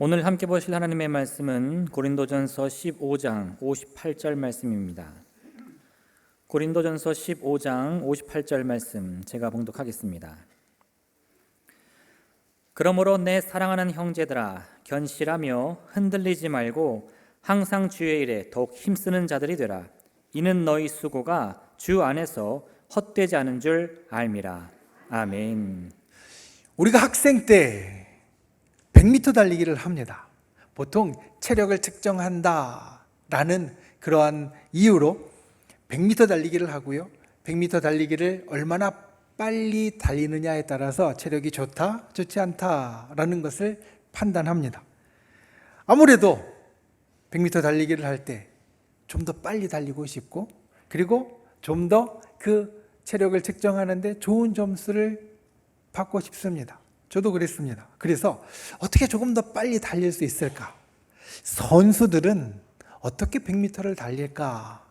오늘 함께 보실 하나님의 말씀은 고린도전서 15장 58절 말씀입니다. 고린도전서 15장 58절 말씀 제가 봉독하겠습니다. 그러므로 내 사랑하는 형제들아, 견실하며 흔들리지 말고 항상 주의 일에 더욱 힘쓰는 자들이 되라. 이는 너희 수고가 주 안에서 헛되지 않은 줄 알미라. 아멘. 우리가 학생 때 100m 달리기를 합니다. 보통 체력을 측정한다라는 그러한 이유로 100m 달리기를 하고요. 100m 달리기를 얼마나 빨리 달리느냐에 따라서 체력이 좋다, 좋지 않다라는 것을 판단합니다. 아무래도 100m 달리기를 할 때 좀 더 빨리 달리고 싶고, 그리고 좀 더 그 체력을 측정하는데 좋은 점수를 받고 싶습니다. 저도 그랬습니다. 그래서 어떻게 조금 더 빨리 달릴 수 있을까? 선수들은 어떻게 100m를 달릴까?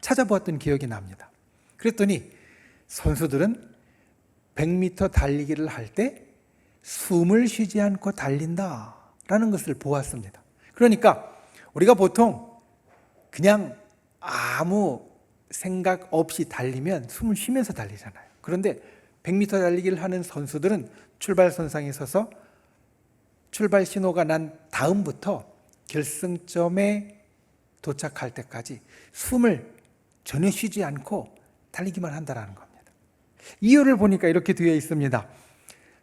찾아보았던 기억이 납니다. 그랬더니 선수들은 100m 달리기를 할 때 숨을 쉬지 않고 달린다라는 것을 보았습니다. 그러니까 우리가 보통 그냥 아무 생각 없이 달리면 숨을 쉬면서 달리잖아요. 그런데 100m 달리기를 하는 선수들은 출발선상에 서서 출발 신호가 난 다음부터 결승점에 도착할 때까지 숨을 전혀 쉬지 않고 달리기만 한다는 겁니다. 이유를 보니까 이렇게 되어 있습니다.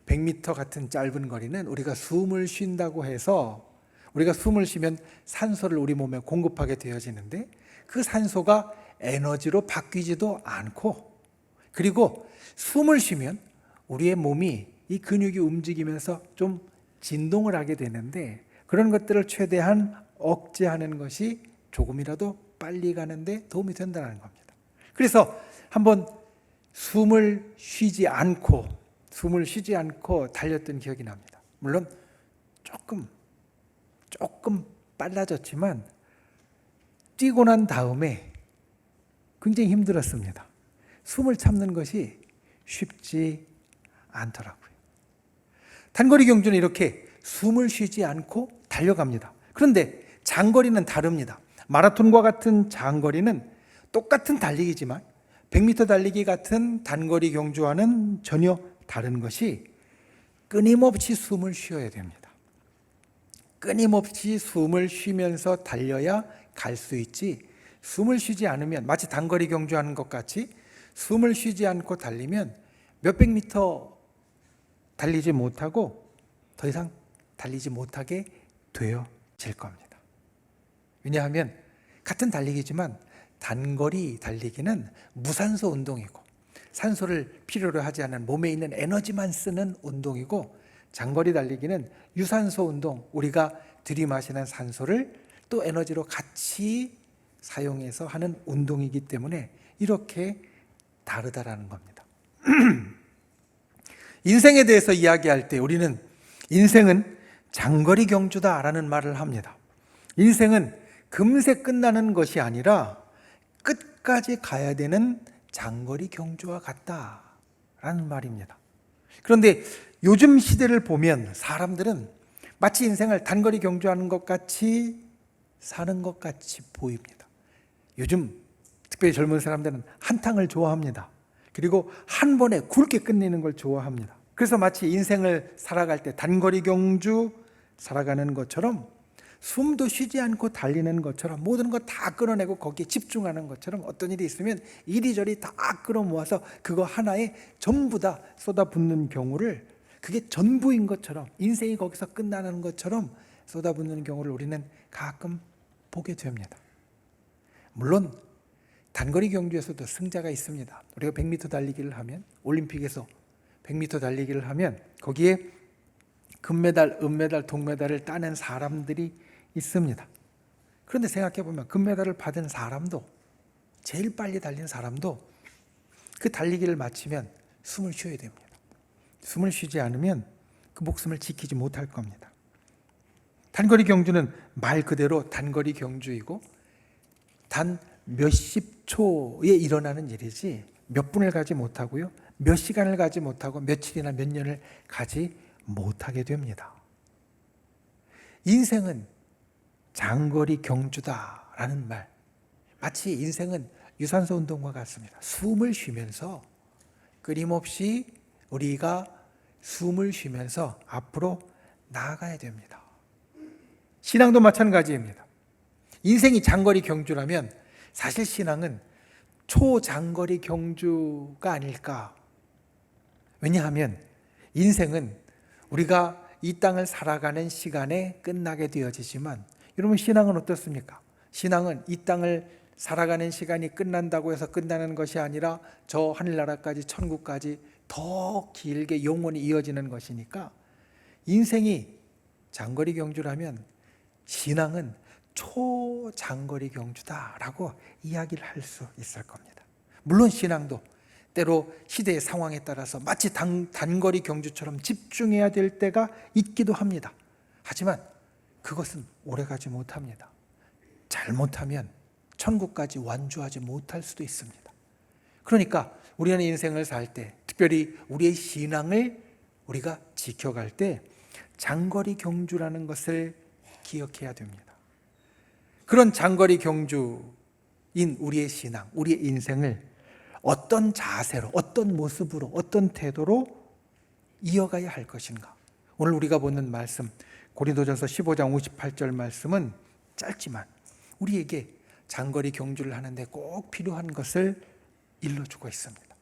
100m 같은 짧은 거리는 우리가 숨을 쉰다고 해서, 우리가 숨을 쉬면 산소를 우리 몸에 공급하게 되어지는데 그 산소가 에너지로 바뀌지도 않고, 그리고 숨을 쉬면 우리의 몸이 이 근육이 움직이면서 좀 진동을 하게 되는데, 그런 것들을 최대한 억제하는 것이 조금이라도 빨리 가는데 도움이 된다는 겁니다. 그래서 한번 숨을 쉬지 않고 달렸던 기억이 납니다. 물론 조금 빨라졌지만 뛰고 난 다음에 굉장히 힘들었습니다. 숨을 참는 것이 쉽지 않더라고요. 단거리 경주는 이렇게 숨을 쉬지 않고 달려갑니다. 그런데 장거리는 다릅니다. 마라톤과 같은 장거리는 똑같은 달리기지만 100m 달리기 같은 단거리 경주와는 전혀 다른 것이 끊임없이 숨을 쉬어야 됩니다. 끊임없이 숨을 쉬면서 달려야 갈 수 있지, 숨을 쉬지 않으면 마치 단거리 경주하는 것 같이 숨을 쉬지 않고 달리면 몇백 미터 달리지 못하고 더 이상 달리지 못하게 되어질 겁니다. 왜냐하면 같은 달리기지만 단거리 달리기는 무산소 운동이고 산소를 필요로 하지 않은 몸에 있는 에너지만 쓰는 운동이고, 장거리 달리기는 유산소 운동, 우리가 들이마시는 산소를 또 에너지로 같이 사용해서 하는 운동이기 때문에 이렇게 다르다라는 겁니다. 인생에 대해서 이야기할 때 우리는 인생은 장거리 경주다라는 말을 합니다. 인생은 금세 끝나는 것이 아니라 끝까지 가야 되는 장거리 경주와 같다라는 말입니다. 그런데 요즘 시대를 보면 사람들은 마치 인생을 단거리 경주하는 것 같이 사는 것 같이 보입니다. 요즘 특별히 젊은 사람들은 한탕을 좋아합니다. 그리고 한 번에 굵게 끝내는 걸 좋아합니다. 그래서 마치 인생을 살아갈 때 단거리 경주 살아가는 것처럼, 숨도 쉬지 않고 달리는 것처럼, 모든 것 다 끌어내고 거기에 집중하는 것처럼, 어떤 일이 있으면 이리저리 다 끌어모아서 그거 하나에 전부 다 쏟아붓는 경우를, 그게 전부인 것처럼, 인생이 거기서 끝나는 것처럼 쏟아붓는 경우를 우리는 가끔 보게 됩니다. 물론 단거리 경주에서도 승자가 있습니다. 우리가 100m 달리기를 하면, 올림픽에서 100m 달리기를 하면 거기에 금메달, 은메달, 동메달을 따는 사람들이 있습니다. 그런데 생각해 보면 금메달을 받은 사람도, 제일 빨리 달린 사람도 그 달리기를 마치면 숨을 쉬어야 됩니다. 숨을 쉬지 않으면 그 목숨을 지키지 못할 겁니다. 단거리 경주는 말 그대로 단거리 경주이고 단 몇십 초에 일어나는 일이지 몇 분을 가지 못하고요, 몇 시간을 가지 못하고 며칠이나 몇 년을 가지 못하게 됩니다. 인생은 장거리 경주다라는 말, 마치 인생은 유산소 운동과 같습니다. 숨을 쉬면서 끊임없이 우리가 숨을 쉬면서 앞으로 나아가야 됩니다. 신앙도 마찬가지입니다. 인생이 장거리 경주라면 사실 신앙은 초장거리 경주가 아닐까. 왜냐하면 인생은 우리가 이 땅을 살아가는 시간에 끝나게 되어지지만, 여러분 신앙은 어떻습니까? 신앙은 이 땅을 살아가는 시간이 끝난다고 해서 끝나는 것이 아니라 저 하늘나라까지, 천국까지 더 길게 영원히 이어지는 것이니까, 인생이 장거리 경주라면 신앙은 초장거리 경주다라고 이야기를 할 수 있을 겁니다. 물론 신앙도 때로 시대의 상황에 따라서 마치 단거리 경주처럼 집중해야 될 때가 있기도 합니다. 하지만 그것은 오래가지 못합니다. 잘못하면 천국까지 완주하지 못할 수도 있습니다. 그러니까 우리는 인생을 살 때, 특별히 우리의 신앙을 우리가 지켜갈 때 장거리 경주라는 것을 기억해야 됩니다. 그런 장거리 경주인 우리의 신앙, 우리의 인생을 어떤 자세로, 어떤 모습으로, 어떤 태도로 이어가야 할 것인가? 오늘 우리가 보는 말씀, 고린도전서 15장 58절 말씀은 짧지만 우리에게 장거리 경주를 하는데 꼭 필요한 것을 일러주고 있습니다.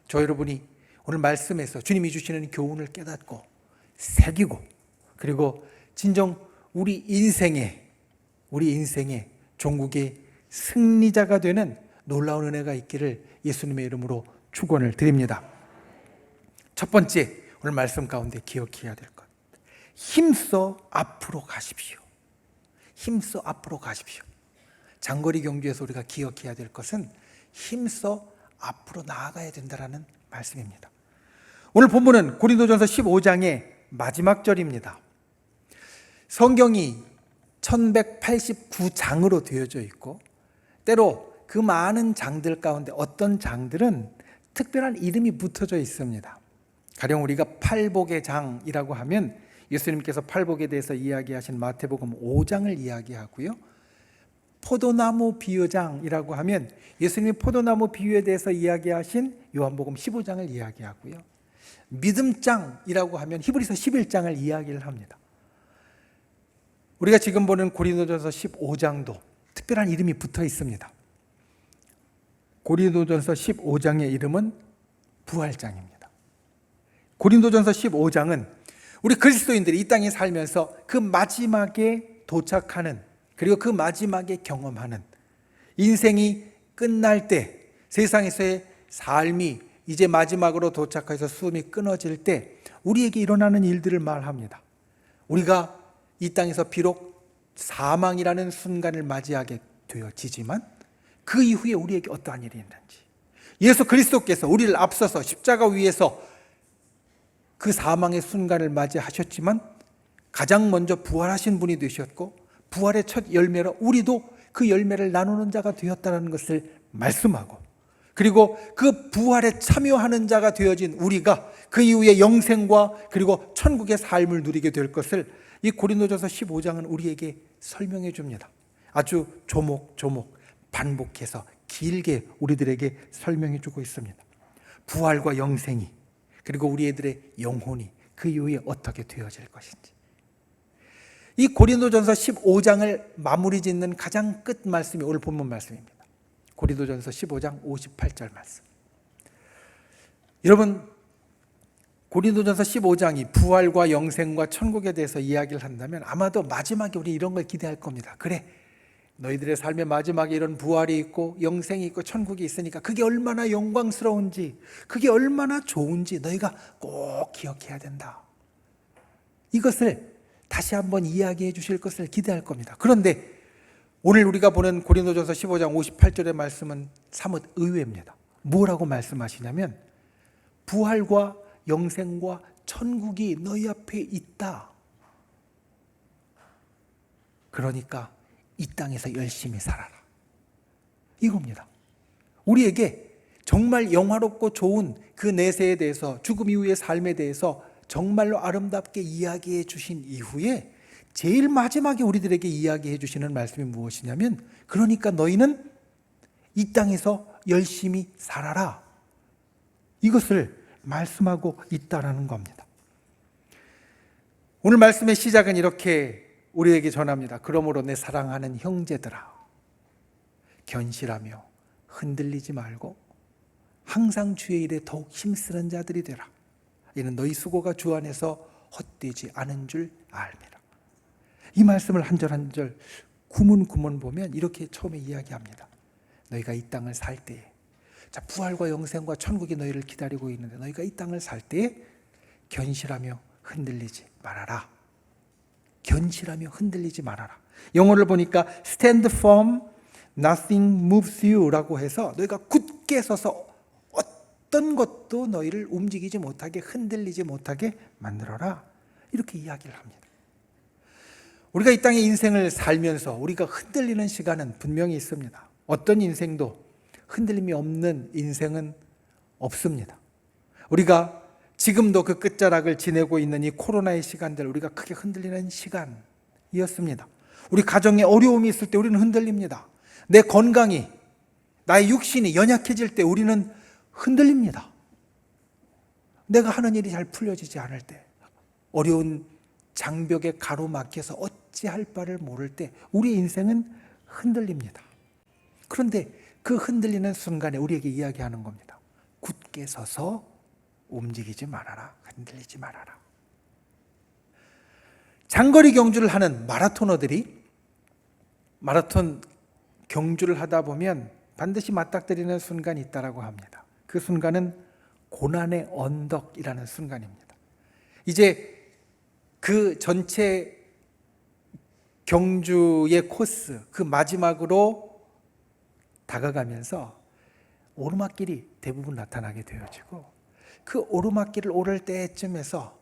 저 여러분이 오늘 말씀에서 주님이 주시는 교훈을 깨닫고 새기고, 그리고 진정 우리 인생의 종국의 승리자가 되는 놀라운 은혜가 있기를 예수님의 이름으로 축원을 드립니다. 첫 번째, 오늘 말씀 가운데 기억해야 될 것, 힘써 앞으로 가십시오. 힘써 앞으로 가십시오. 장거리 경주에서 우리가 기억해야 될 것은 힘써 앞으로 나아가야 된다는 말씀입니다. 오늘 본문은 고린도전서 15장의 마지막 절입니다. 성경이 1189장으로 되어져 있고, 때로 그 많은 장들 가운데 어떤 장들은 특별한 이름이 붙어져 있습니다. 가령 우리가 팔복의 장이라고 하면 예수님께서 팔복에 대해서 이야기하신 마태복음 5장을 이야기하고요, 포도나무 비유장이라고 하면 예수님이 포도나무 비유에 대해서 이야기하신 요한복음 15장을 이야기하고요, 믿음장이라고 하면 히브리서 11장을 이야기를 합니다. 우리가 지금 보는 고린도전서 15장도 특별한 이름이 붙어 있습니다. 고린도전서 15장의 이름은 부활장입니다. 고린도전서 15장은 우리 그리스도인들이 이 땅에 살면서 그 마지막에 도착하는, 그리고 그 마지막에 경험하는, 인생이 끝날 때, 세상에서의 삶이 이제 마지막으로 도착해서 숨이 끊어질 때 우리에게 일어나는 일들을 말합니다. 우리가 이 땅에서 비록 사망이라는 순간을 맞이하게 되어지지만 그 이후에 우리에게 어떠한 일이 있는지, 예수 그리스도께서 우리를 앞서서 십자가 위에서 그 사망의 순간을 맞이하셨지만 가장 먼저 부활하신 분이 되셨고, 부활의 첫 열매로 우리도 그 열매를 나누는 자가 되었다는 것을 말씀하고, 그리고 그 부활에 참여하는 자가 되어진 우리가 그 이후에 영생과 그리고 천국의 삶을 누리게 될 것을 이 고린도전서 15장은 우리에게 설명해 줍니다. 아주 조목조목 반복해서 길게 우리들에게 설명해 주고 있습니다. 부활과 영생이, 그리고 우리들의 영혼이 그 이후에 어떻게 되어질 것인지. 이 고린도전서 15장을 마무리 짓는 가장 끝 말씀이 오늘 본문 말씀입니다. 고린도전서 15장 58절 말씀. 여러분, 고린도전서 15장이 부활과 영생과 천국에 대해서 이야기를 한다면 아마도 마지막에 우리 이런 걸 기대할 겁니다. 그래, 너희들의 삶의 마지막에 이런 부활이 있고 영생이 있고 천국이 있으니까 그게 얼마나 영광스러운지, 그게 얼마나 좋은지 너희가 꼭 기억해야 된다. 이것을 다시 한번 이야기해 주실 것을 기대할 겁니다. 그런데 오늘 우리가 보는 고린도전서 15장 58절의 말씀은 사뭇 의외입니다. 뭐라고 말씀하시냐면 부활과 영생과 천국이 너희 앞에 있다. 그러니까 이 땅에서 열심히 살아라. 이겁니다. 우리에게 정말 영화롭고 좋은 그 내세에 대해서, 죽음 이후의 삶에 대해서 정말로 아름답게 이야기해 주신 이후에 제일 마지막에 우리들에게 이야기해 주시는 말씀이 무엇이냐면, 그러니까 너희는 이 땅에서 열심히 살아라, 이것을 말씀하고 있다라는 겁니다. 오늘 말씀의 시작은 이렇게 우리에게 전합니다. 그러므로 내 사랑하는 형제들아, 견실하며 흔들리지 말고 항상 주의 일에 더욱 힘쓰는 자들이 되라. 이는 너희 수고가 주 안에서 헛되지 않은 줄 알미라. 이 말씀을 한 절 한 절 구문구문 보면 이렇게 처음에 이야기합니다. 너희가 이 땅을 살 때에, 자, 부활과 영생과 천국이 너희를 기다리고 있는데 너희가 이 땅을 살 때에 견실하며 흔들리지 말아라. 견실하며 흔들리지 말아라. 영어를 보니까 stand firm, nothing moves you 라고 해서 너희가 굳게 서서 어떤 것도 너희를 움직이지 못하게, 흔들리지 못하게 만들어라, 이렇게 이야기를 합니다. 우리가 이 땅의 인생을 살면서 우리가 흔들리는 시간은 분명히 있습니다. 어떤 인생도 흔들림이 없는 인생은 없습니다. 우리가 지금도 그 끝자락을 지내고 있는 이 코로나의 시간들, 우리가 크게 흔들리는 시간이었습니다. 우리 가정에 어려움이 있을 때 우리는 흔들립니다. 내 건강이, 나의 육신이 연약해질 때 우리는 흔들립니다. 내가 하는 일이 잘 풀려지지 않을 때, 어려운 장벽에 가로막혀서 어찌할 바를 모를 때 우리의 인생은 흔들립니다. 그런데 그 흔들리는 순간에 우리에게 이야기하는 겁니다. 굳게 서서 움직이지 말아라, 흔들리지 말아라. 장거리 경주를 하는 마라토너들이 마라톤 경주를 하다 보면 반드시 맞닥뜨리는 순간이 있다고 합니다. 그 순간은 고난의 언덕이라는 순간입니다. 이제 그 전체 경주의 코스, 그 마지막으로 다가가면서 오르막길이 대부분 나타나게 되어지고, 그 오르막길을 오를 때쯤에서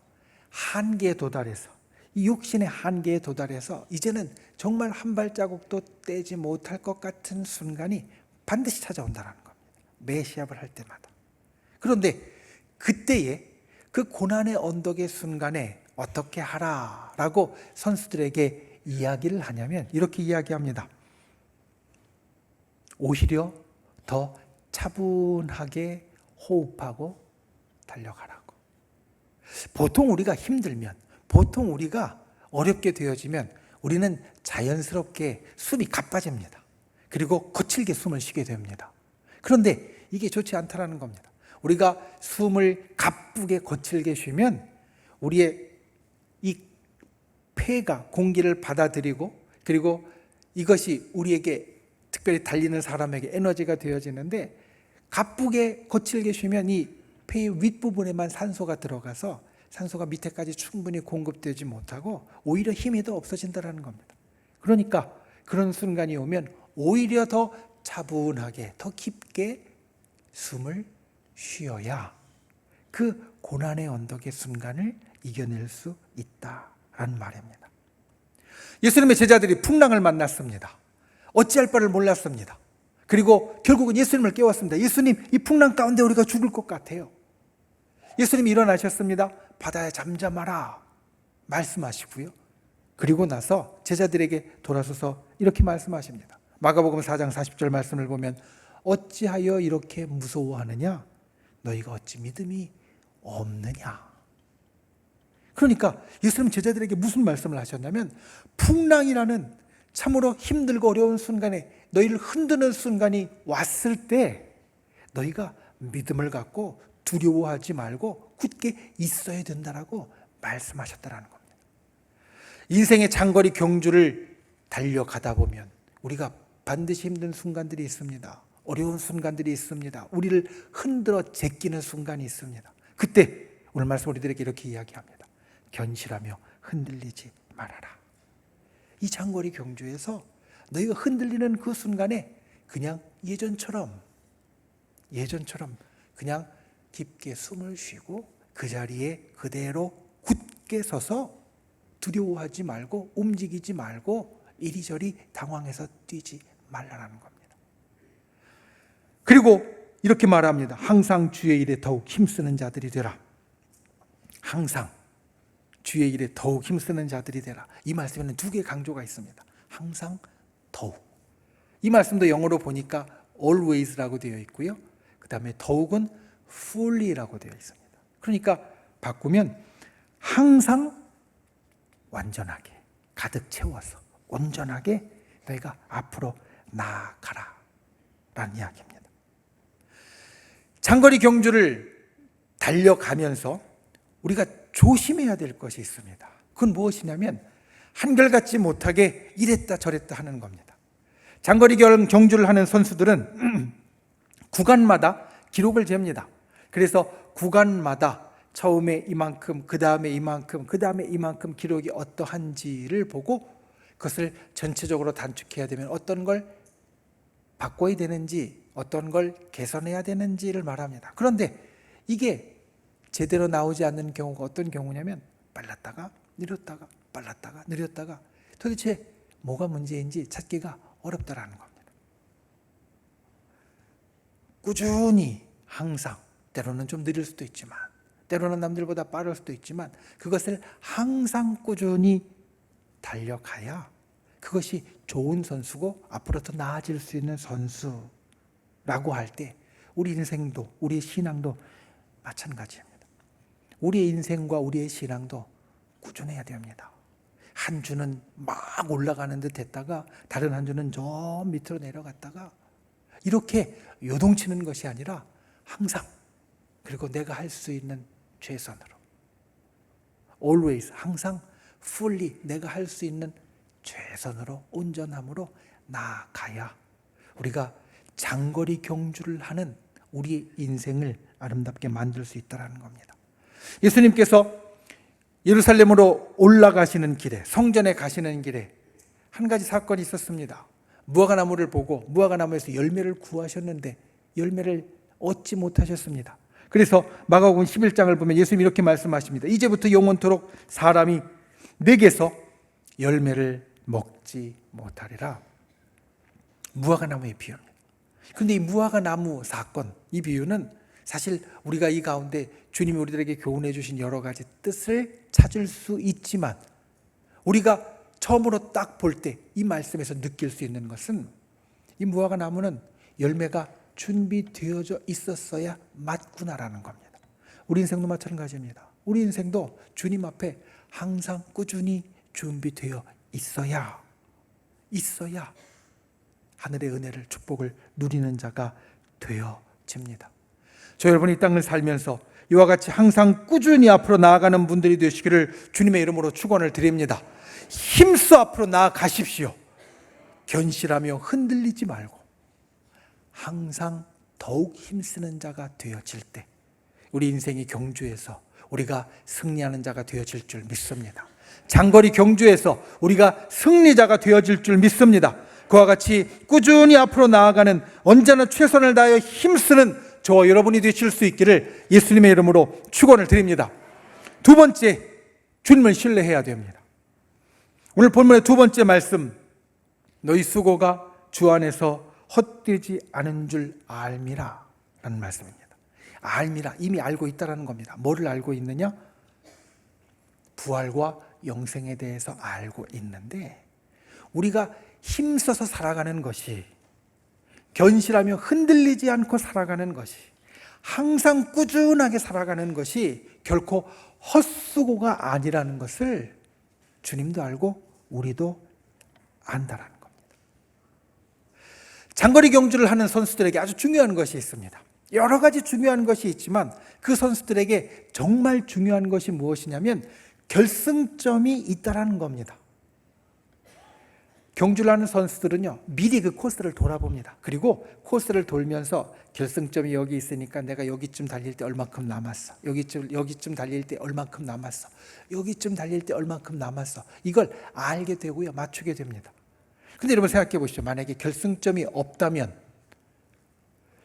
한계에 도달해서, 이 육신의 한계에 도달해서 이제는 정말 한 발자국도 떼지 못할 것 같은 순간이 반드시 찾아온다는 겁니다. 매 시합을 할 때마다. 그런데 그때에 그 고난의 언덕의 순간에 어떻게 하라라고 선수들에게 이야기를 하냐면 이렇게 이야기합니다. 오히려 더 차분하게 호흡하고 달려가라고. 보통 우리가 힘들면, 보통 우리가 어렵게 되어지면 우리는 자연스럽게 숨이 가빠집니다. 그리고 거칠게 숨을 쉬게 됩니다. 그런데 이게 좋지 않다라는 겁니다. 우리가 숨을 가쁘게 거칠게 쉬면 우리의 이 폐가 공기를 받아들이고, 그리고 이것이 우리에게, 특별히 달리는 사람에게 에너지가 되어지는데, 가쁘게 거칠게 쉬면 이 폐의 윗부분에만 산소가 들어가서 산소가 밑에까지 충분히 공급되지 못하고 오히려 힘이 더 없어진다는 겁니다. 그러니까 그런 순간이 오면 오히려 더 차분하게, 더 깊게 숨을 쉬어야 그 고난의 언덕의 순간을 이겨낼 수 있다라는 말입니다. 예수님의 제자들이 풍랑을 만났습니다. 어찌할 바를 몰랐습니다. 그리고 결국은 예수님을 깨웠습니다. 예수님, 이 풍랑 가운데 우리가 죽을 것 같아요. 예수님이 일어나셨습니다. 바다에 잠잠하라 말씀하시고요. 그리고 나서 제자들에게 돌아서서 이렇게 말씀하십니다. 마가복음 4장 40절 말씀을 보면 어찌하여 이렇게 무서워하느냐? 너희가 어찌 믿음이 없느냐? 그러니까 예수님 제자들에게 무슨 말씀을 하셨냐면, 풍랑이라는 참으로 힘들고 어려운 순간에, 너희를 흔드는 순간이 왔을 때 너희가 믿음을 갖고 두려워하지 말고 굳게 있어야 된다라고 말씀하셨다라는 겁니다. 인생의 장거리 경주를 달려가다 보면 우리가 반드시 힘든 순간들이 있습니다. 어려운 순간들이 있습니다. 우리를 흔들어 제끼는 순간이 있습니다. 그때 오늘 말씀 우리들에게 이렇게 이야기합니다. 견실하며 흔들리지 말아라. 이 장거리 경주에서 너희가 흔들리는 그 순간에 그냥 예전처럼 그냥 깊게 숨을 쉬고 그 자리에 그대로 굳게 서서 두려워하지 말고 움직이지 말고 이리저리 당황해서 뛰지 말라는 겁니다. 그리고 이렇게 말합니다. 항상 주의 일에 더욱 힘쓰는 자들이 되라. 항상 주의 일에 더욱 힘쓰는 자들이 되라. 이 말씀에는 두 개의 강조가 있습니다. 항상 더욱. 이 말씀도 영어로 보니까 always라고 되어 있고요. 그 다음에 더욱은 fully라고 되어 있습니다. 그러니까 바꾸면 항상 완전하게 가득 채워서 온전하게 너희가 앞으로 나아가라 라는 이야기입니다. 장거리 경주를 달려가면서 우리가 조심해야 될 것이 있습니다. 그건 무엇이냐면 한결같지 못하게 이랬다 저랬다 하는 겁니다. 장거리 경주를 하는 선수들은 구간마다 기록을 잽니다. 그래서 구간마다 처음에 이만큼, 그 다음에 이만큼, 그 다음에 이만큼 기록이 어떠한지를 보고 그것을 전체적으로 단축해야 되면 어떤 걸 바꿔야 되는지, 어떤 걸 개선해야 되는지를 말합니다. 그런데 이게 제대로 나오지 않는 경우가 어떤 경우냐면 빨랐다가 느렸다가 빨랐다가 느렸다가 도대체 뭐가 문제인지 찾기가 어렵다라는 겁니다. 꾸준히 항상, 때로는 좀 느릴 수도 있지만 때로는 남들보다 빠를 수도 있지만 그것을 항상 꾸준히 달려가야 그것이 좋은 선수고 앞으로 더 나아질 수 있는 선수라고 할 때 우리 인생도, 우리의 신앙도 마찬가지입니다. 우리의 인생과 우리의 신앙도 꾸준해야 됩니다. 한 주는 막 올라가는 듯 했다가 다른 한 주는 저 밑으로 내려갔다가 이렇게 요동치는 것이 아니라 항상, 그리고 내가 할 수 있는 최선으로, always, 항상 fully, 내가 할 수 있는 최선으로, 온전함으로 나아가야 우리가 장거리 경주를 하는 우리의 인생을 아름답게 만들 수 있다는 겁니다. 예수님께서 예루살렘으로 올라가시는 길에, 성전에 가시는 길에 한 가지 사건이 있었습니다. 무화과나무를 보고 무화과나무에서 열매를 구하셨는데 열매를 얻지 못하셨습니다. 그래서 마가복음 11장을 보면 예수님이 이렇게 말씀하십니다. 이제부터 영원토록 사람이 내게서 열매를 먹지 못하리라. 무화과나무의 비유입니다. 그런데 이 무화과나무 사건, 이 비유는 사실 우리가 이 가운데 주님이 우리들에게 교훈해 주신 여러 가지 뜻을 찾을 수 있지만 우리가 처음으로 딱 볼 때 이 말씀에서 느낄 수 있는 것은 이 무화과나무는 열매가 준비되어져 있었어야 맞구나라는 겁니다. 우리 인생도 마찬가지입니다. 우리 인생도 주님 앞에 항상 꾸준히 준비되어 있어야 하늘의 은혜를, 축복을 누리는 자가 되어집니다. 저 여러분이 이 땅을 살면서 이와 같이 항상 꾸준히 앞으로 나아가는 분들이 되시기를 주님의 이름으로 축원을 드립니다. 힘써 앞으로 나아가십시오. 견실하며 흔들리지 말고 항상 더욱 힘쓰는 자가 되어질 때 우리 인생의 경주에서 우리가 승리하는 자가 되어질 줄 믿습니다. 장거리 경주에서 우리가 승리자가 되어질 줄 믿습니다. 그와 같이 꾸준히 앞으로 나아가는, 언제나 최선을 다하여 힘쓰는 저와 여러분이 되실 수 있기를 예수님의 이름으로 축원을 드립니다. 두 번째, 주님을 신뢰해야 됩니다. 오늘 본문의 두 번째 말씀, 너희 수고가 주 안에서 헛되지 않은 줄 알미라 라는 말씀입니다. 알미라, 이미 알고 있다는 겁니다. 뭐를 알고 있느냐? 부활과 영생에 대해서 알고 있는데 우리가 힘써서 살아가는 것이, 견실하며 흔들리지 않고 살아가는 것이, 항상 꾸준하게 살아가는 것이 결코 헛수고가 아니라는 것을 주님도 알고 우리도 안다라는 겁니다. 장거리 경주를 하는 선수들에게 아주 중요한 것이 있습니다. 여러 가지 중요한 것이 있지만 그 선수들에게 정말 중요한 것이 무엇이냐면 결승점이 있다라는 겁니다. 경주를 하는 선수들은요, 미리 그 코스를 돌아봅니다. 그리고 코스를 돌면서 결승점이 여기 있으니까 내가 여기쯤 달릴 때 얼마큼 남았어, 여기쯤 달릴 때 얼마큼 남았어, 여기쯤 달릴 때 얼마큼 남았어, 이걸 알게 되고요, 맞추게 됩니다. 근데 여러분 생각해 보시죠. 만약에 결승점이 없다면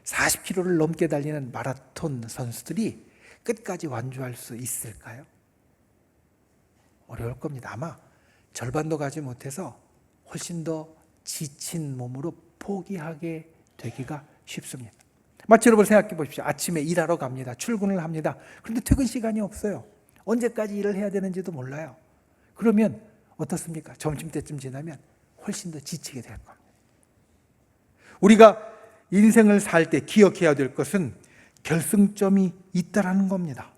40km를 넘게 달리는 마라톤 선수들이 끝까지 완주할 수 있을까요? 어려울 겁니다. 아마 절반도 가지 못해서 훨씬 더 지친 몸으로 포기하게 되기가 쉽습니다. 마치 여러분 생각해 보십시오. 아침에 일하러 갑니다. 출근을 합니다. 그런데 퇴근 시간이 없어요. 언제까지 일을 해야 되는지도 몰라요. 그러면 어떻습니까? 점심때쯤 지나면 훨씬 더 지치게 될 겁니다. 우리가 인생을 살 때 기억해야 될 것은 결승점이 있다라는 겁니다.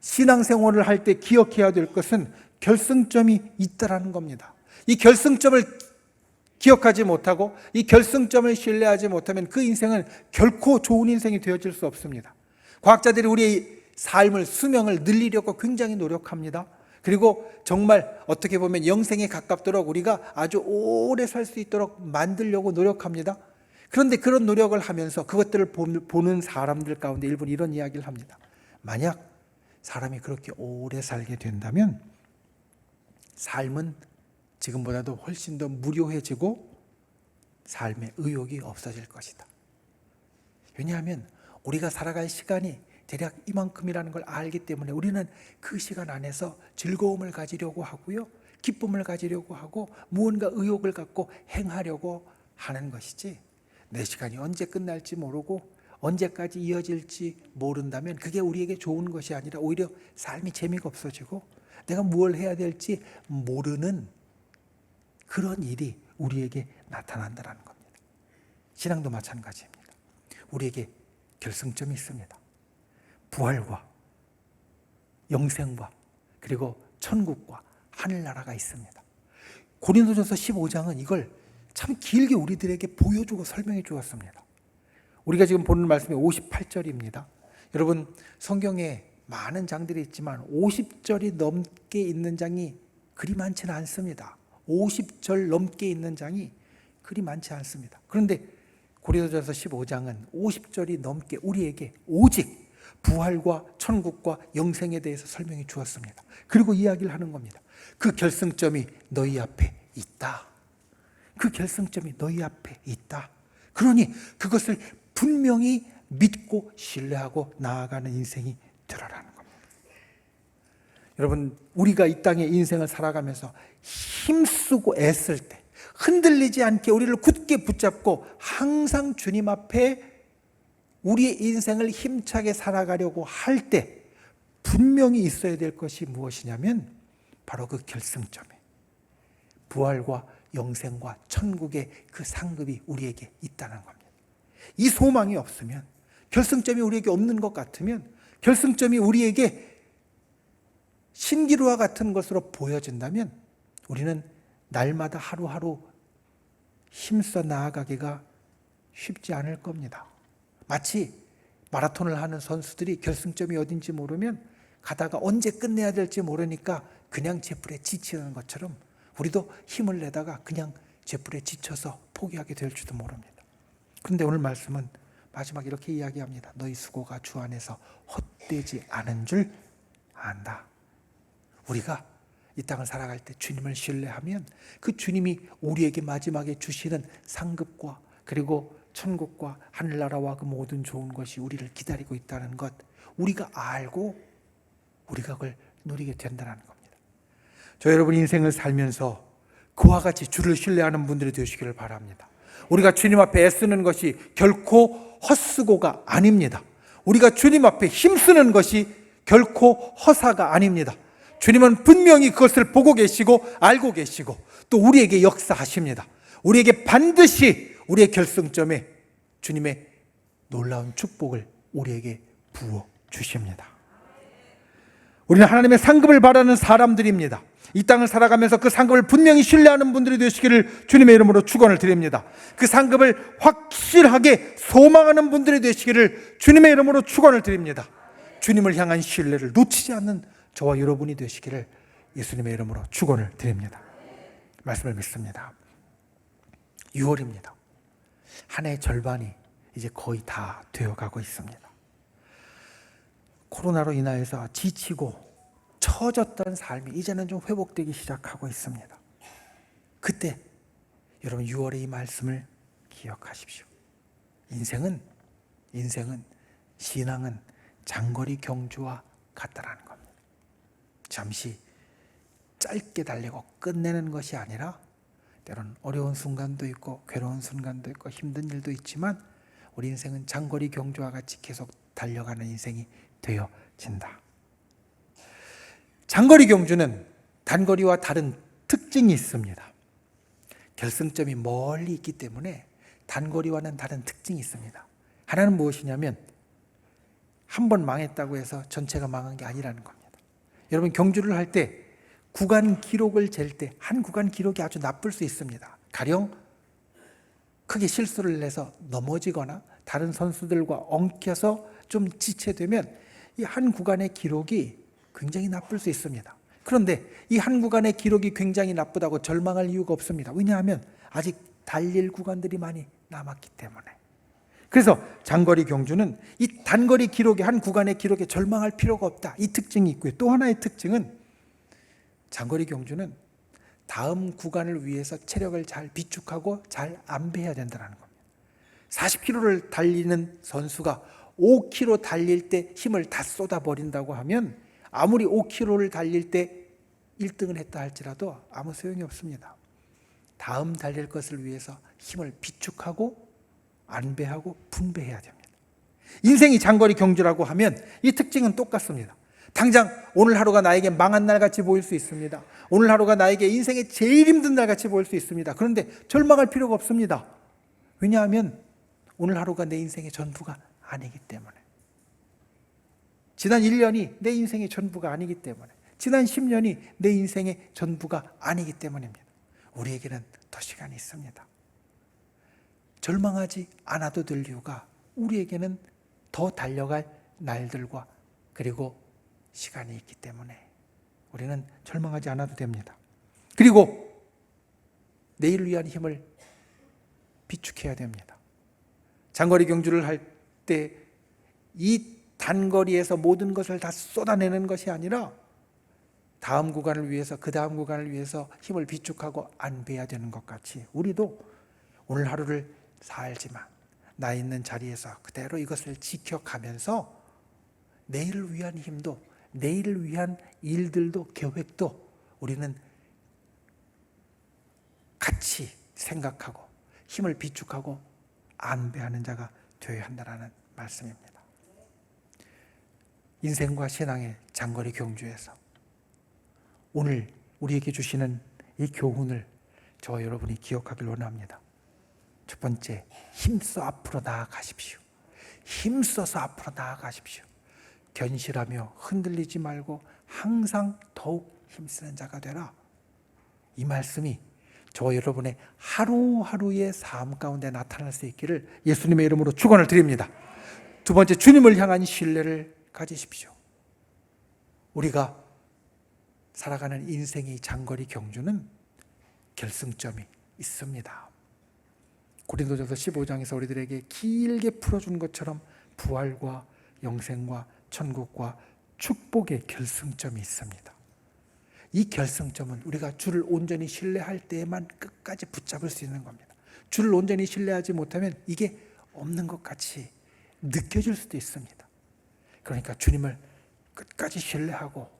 신앙생활을 할 때 기억해야 될 것은 결승점이 있다라는 겁니다. 이 결승점을 기억하지 못하고 이 결승점을 신뢰하지 못하면 그 인생은 결코 좋은 인생이 되어질 수 없습니다. 과학자들이 우리의 삶을, 수명을 늘리려고 굉장히 노력합니다. 그리고 정말 어떻게 보면 영생에 가깝도록 우리가 아주 오래 살 수 있도록 만들려고 노력합니다. 그런데 그런 노력을 하면서 그것들을 보는 사람들 가운데 일부는 이런 이야기를 합니다. 만약 사람이 그렇게 오래 살게 된다면 삶은 지금보다도 훨씬 더 무료해지고 삶의 의욕이 없어질 것이다. 왜냐하면 우리가 살아갈 시간이 대략 이만큼이라는 걸 알기 때문에 우리는 그 시간 안에서 즐거움을 가지려고 하고요, 기쁨을 가지려고 하고 무언가 의욕을 갖고 행하려고 하는 것이지, 내 시간이 언제 끝날지 모르고 언제까지 이어질지 모른다면 그게 우리에게 좋은 것이 아니라 오히려 삶이 재미가 없어지고 내가 무엇을 해야 될지 모르는 그런 일이 우리에게 나타난다는 겁니다. 신앙도 마찬가지입니다. 우리에게 결승점이 있습니다. 부활과 영생과 그리고 천국과 하늘나라가 있습니다. 고린도전서 15장은 이걸 참 길게 우리들에게 보여주고 설명해 주었습니다. 우리가 지금 보는 말씀이 58절입니다. 여러분, 성경에 많은 장들이 있지만 50절이 넘게 있는 장이 그리 많지는 않습니다. 50절 넘게 있는 장이 그리 많지 않습니다. 그런데 고린도전서 15장은 50절이 넘게 우리에게 오직 부활과 천국과 영생에 대해서 설명해 주었습니다. 그리고 이야기를 하는 겁니다. 그 결승점이 너희 앞에 있다. 그 결승점이 너희 앞에 있다. 그러니 그것을 분명히 믿고 신뢰하고 나아가는 인생이 되라라는 겁니다. 여러분, 우리가 이 땅에 인생을 살아가면서 힘쓰고 애쓸 때 흔들리지 않게 우리를 굳게 붙잡고 항상 주님 앞에 우리의 인생을 힘차게 살아가려고 할 때 분명히 있어야 될 것이 무엇이냐면 바로 그 결승점에 부활과 영생과 천국의 그 상급이 우리에게 있다는 겁니다. 이 소망이 없으면, 결승점이 우리에게 없는 것 같으면, 결승점이 우리에게 신기루와 같은 것으로 보여진다면 우리는 날마다 하루하루 힘써 나아가기가 쉽지 않을 겁니다. 마치 마라톤을 하는 선수들이 결승점이 어딘지 모르면 가다가 언제 끝내야 될지 모르니까 그냥 제풀에 지치는 것처럼 우리도 힘을 내다가 그냥 제풀에 지쳐서 포기하게 될지도 모릅니다. 그런데 오늘 말씀은 마지막 이렇게 이야기합니다. 너희 수고가 주 안에서 헛되지 않은 줄 안다. 우리가 이 땅을 살아갈 때 주님을 신뢰하면 그 주님이 우리에게 마지막에 주시는 상급과 그리고 천국과 하늘나라와 그 모든 좋은 것이 우리를 기다리고 있다는 것, 우리가 알고 우리가 그걸 누리게 된다는 겁니다. 저 여러분, 인생을 살면서 그와 같이 주를 신뢰하는 분들이 되시기를 바랍니다. 우리가 주님 앞에 애쓰는 것이 결코 헛수고가 아닙니다. 우리가 주님 앞에 힘쓰는 것이 결코 허사가 아닙니다. 주님은 분명히 그것을 보고 계시고 알고 계시고 또 우리에게 역사하십니다. 우리에게 반드시 우리의 결승점에 주님의 놀라운 축복을 우리에게 부어 주십니다. 우리는 하나님의 상급을 바라는 사람들입니다. 이 땅을 살아가면서 그 상급을 분명히 신뢰하는 분들이 되시기를 주님의 이름으로 축원을 드립니다. 그 상급을 확실하게 소망하는 분들이 되시기를 주님의 이름으로 축원을 드립니다. 주님을 향한 신뢰를 놓치지 않는 저와 여러분이 되시기를 예수님의 이름으로 축원을 드립니다. 말씀을 믿습니다. 6월입니다. 한 해 절반이 이제 거의 다 되어가고 있습니다. 코로나로 인하여서 지치고 처졌던 삶이 이제는 좀 회복되기 시작하고 있습니다. 그때 여러분 6월의 이 말씀을 기억하십시오. 인생은 신앙은 장거리 경주와 같다라는 겁니다. 잠시 짧게 달리고 끝내는 것이 아니라 때로는 어려운 순간도 있고 괴로운 순간도 있고 힘든 일도 있지만 우리 인생은 장거리 경주와 같이 계속 달려가는 인생이 되어진다. 장거리 경주는 단거리와 다른 특징이 있습니다. 결승점이 멀리 있기 때문에 단거리와는 다른 특징이 있습니다. 하나는 무엇이냐면 한 번 망했다고 해서 전체가 망한 게 아니라는 겁니다. 여러분, 경주를 할 때 구간 기록을 잴 때 한 구간 기록이 아주 나쁠 수 있습니다. 가령 크게 실수를 해서 넘어지거나 다른 선수들과 엉켜서 좀 지체되면 이 한 구간의 기록이 굉장히 나쁠 수 있습니다. 그런데 이 한 구간의 기록이 굉장히 나쁘다고 절망할 이유가 없습니다. 왜냐하면 아직 달릴 구간들이 많이 남았기 때문에. 그래서 장거리 경주는 이 단거리 기록의 한 구간의 기록에 절망할 필요가 없다, 이 특징이 있고요. 또 하나의 특징은 장거리 경주는 다음 구간을 위해서 체력을 잘 비축하고 잘 안배해야 된다는 겁니다. 40km를 달리는 선수가 5km 달릴 때 힘을 다 쏟아버린다고 하면 아무리 5km를 달릴 때 1등을 했다 할지라도 아무 소용이 없습니다. 다음 달릴 것을 위해서 힘을 비축하고 안배하고 분배해야 됩니다. 인생이 장거리 경주라고 하면 이 특징은 똑같습니다. 당장 오늘 하루가 나에게 망한 날 같이 보일 수 있습니다. 오늘 하루가 나에게 인생의 제일 힘든 날 같이 보일 수 있습니다. 그런데 절망할 필요가 없습니다. 왜냐하면 오늘 하루가 내 인생의 전부가 아니기 때문에. 지난 1년이 내 인생의 전부가 아니기 때문에. 지난 10년이 내 인생의 전부가 아니기 때문입니다. 우리에게는 더 시간이 있습니다. 절망하지 않아도 될 이유가 우리에게는 더 달려갈 날들과 그리고 시간이 있기 때문에 우리는 절망하지 않아도 됩니다. 그리고 내일을 위한 힘을 비축해야 됩니다. 장거리 경주를 할 때 이 단거리에서 모든 것을 다 쏟아내는 것이 아니라 다음 구간을 위해서, 그 다음 구간을 위해서 힘을 비축하고 안배해야 되는 것 같이 우리도 오늘 하루를 살지만 나 있는 자리에서 그대로 이것을 지켜가면서 내일을 위한 힘도, 내일을 위한 일들도, 계획도 우리는 같이 생각하고 힘을 비축하고 안배하는 자가 되어야 한다는 말씀입니다. 인생과 신앙의 장거리 경주에서 오늘 우리에게 주시는 이 교훈을 저와 여러분이 기억하길 원합니다. 첫 번째, 힘써 앞으로 나아가십시오. 힘써서 앞으로 나아가십시오. 견실하며 흔들리지 말고 항상 더욱 힘쓰는 자가 되라. 이 말씀이 저와 여러분의 하루하루의 삶 가운데 나타날 수 있기를 예수님의 이름으로 축원을 드립니다. 두 번째, 주님을 향한 신뢰를 가지십시오. 우리가 살아가는 인생의 장거리 경주는 결승점이 있습니다. 고린도전서 15장에서 우리들에게 길게 풀어준 것처럼 부활과 영생과 천국과 축복의 결승점이 있습니다. 이 결승점은 우리가 주를 온전히 신뢰할 때에만 끝까지 붙잡을 수 있는 겁니다. 주를 온전히 신뢰하지 못하면 이게 없는 것 같이 느껴질 수도 있습니다. 그러니까 주님을 끝까지 신뢰하고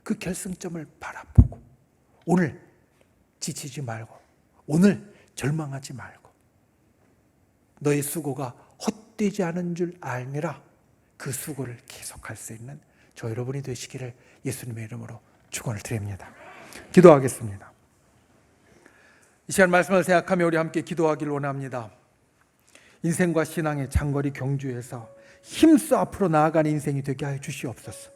그 결승점을 바라보고 오늘 지치지 말고 오늘 절망하지 말고 너의 수고가 헛되지 않은 줄 알미라, 그 수고를 계속할 수 있는 저 여러분이 되시기를 예수님의 이름으로 축원을 드립니다. 기도하겠습니다. 이 시간 말씀을 생각하며 우리 함께 기도하길 원합니다. 인생과 신앙의 장거리 경주에서 힘써 앞으로 나아가는 인생이 되게 하여 주시옵소서.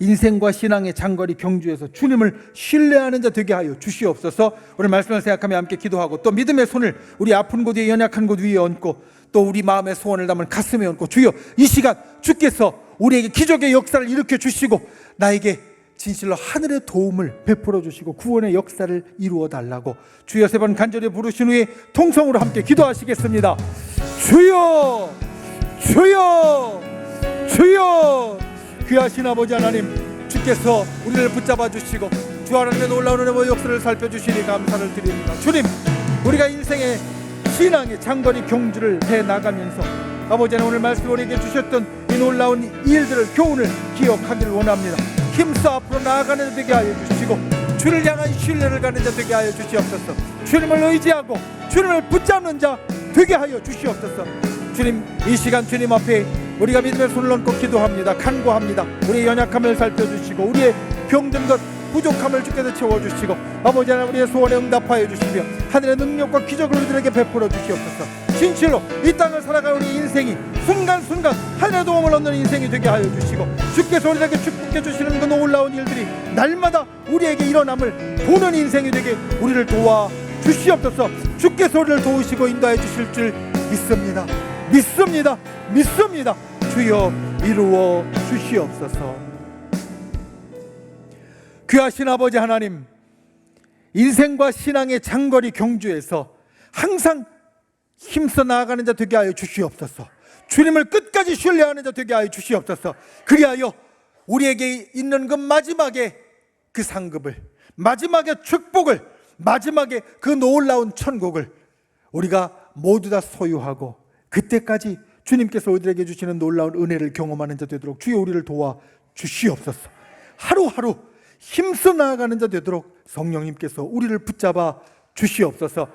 인생과 신앙의 장거리 경주에서 주님을 신뢰하는 자 되게 하여 주시옵소서. 오늘 말씀을 생각하며 함께 기도하고 또 믿음의 손을 우리 아픈 곳 위에, 연약한 곳 위에 얹고 또 우리 마음의 소원을 담은 가슴에 얹고, 주여 이 시간 주께서 우리에게 기적의 역사를 일으켜 주시고 나에게 진실로 하늘의 도움을 베풀어 주시고 구원의 역사를 이루어 달라고 주여 세 번 간절히 부르신 후에 통성으로 함께 기도하시겠습니다. 주여, 주여, 주여. 귀하신 아버지 하나님, 주께서 우리를 붙잡아 주시고 주 하나님의 놀라운 은혜와 역사를 살펴주시니 감사를 드립니다. 주님, 우리가 인생의 신앙의 장거리 경주를 해나가면서 아버지 하나님, 오늘 말씀 우리에게 주셨던 이 놀라운 일들을, 교훈을 기억하기를 원합니다. 힘써 앞으로 나아가는 자 되게 하여 주시고 주를 향한 신뢰를 가는 자 되게 하여 주시옵소서. 주님을 의지하고 주님을 붙잡는 자 되게 하여 주시옵소서. 주님, 이 시간 주님 앞에 우리가 믿음의 손을 얹고 기도합니다. 간구합니다. 우리의 연약함을 살펴주시고 우리의 병든 것 부족함을 주께서 채워주시고 아버지 하나님 우리의 소원에 응답하여 주시며 하늘의 능력과 기적을 우리들에게 베풀어 주시옵소서. 진실로 이 땅을 살아가는 우리 인생이 순간순간 하늘의 도움을 얻는 인생이 되게 하여 주시고 주께서 우리에게 축복해 주시는 그 놀라운 일들이 날마다 우리에게 일어남을 보는 인생이 되게 우리를 도와 주시옵소서. 주께서 우리를 도우시고 인도해 주실 줄 믿습니다. 믿습니다. 믿습니다. 주여 이루어 주시옵소서. 귀하신 아버지 하나님, 인생과 신앙의 장거리 경주에서 항상 힘써 나아가는 자 되게 하여 주시옵소서. 주님을 끝까지 신뢰하는 자 되게 하여 주시옵소서. 그리하여 우리에게 있는 그 마지막에 그 상급을, 마지막에 축복을, 마지막에 그 놀라운 천국을 우리가 모두 다 소유하고 그때까지 주님께서 우리에게 주시는 놀라운 은혜를 경험하는 자 되도록 주여 우리를 도와 주시옵소서. 하루하루 힘써 나아가는 자 되도록 성령님께서 우리를 붙잡아 주시옵소서.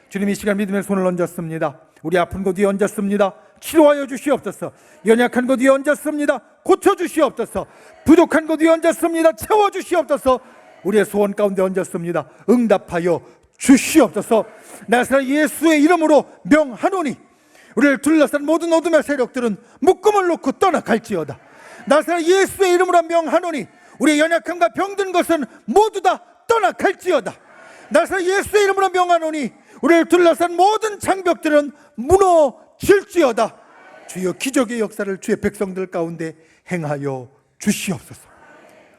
주님, 이 시간 믿음의 손을 얹었습니다. 우리 아픈 곳 위에 얹었습니다. 치료하여 주시옵소서. 연약한 곳 위에 얹었습니다. 고쳐 주시옵소서. 부족한 곳 위에 얹었습니다. 채워 주시옵소서. 우리의 소원 가운데 얹었습니다. 응답하여 주시옵소서. 나사렛 예수의 이름으로 명하노니 우리를 둘러싼 모든 어둠의 세력들은 묶음을 놓고 떠나갈지어다. 나사렛 예수의 이름으로 명하노니 우리의 연약함과 병든 것은 모두 다 떠나갈지어다. 나사렛 예수의 이름으로 명하노니 우리를 둘러싼 모든 장벽들은 무너질지어다. 주여 기적의 역사를 주의 백성들 가운데 행하여 주시옵소서.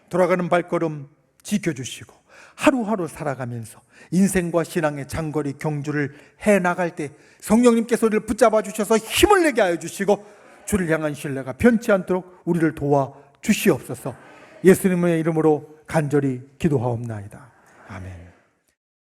돌아가는 발걸음 지켜주시고 하루하루 살아가면서 인생과 신앙의 장거리 경주를 해나갈 때 성령님께서 우리를 붙잡아 주셔서 힘을 내게 하여 주시고 주를 향한 신뢰가 변치 않도록 우리를 도와 주시옵소서. 예수님의 이름으로 간절히 기도하옵나이다. 아멘.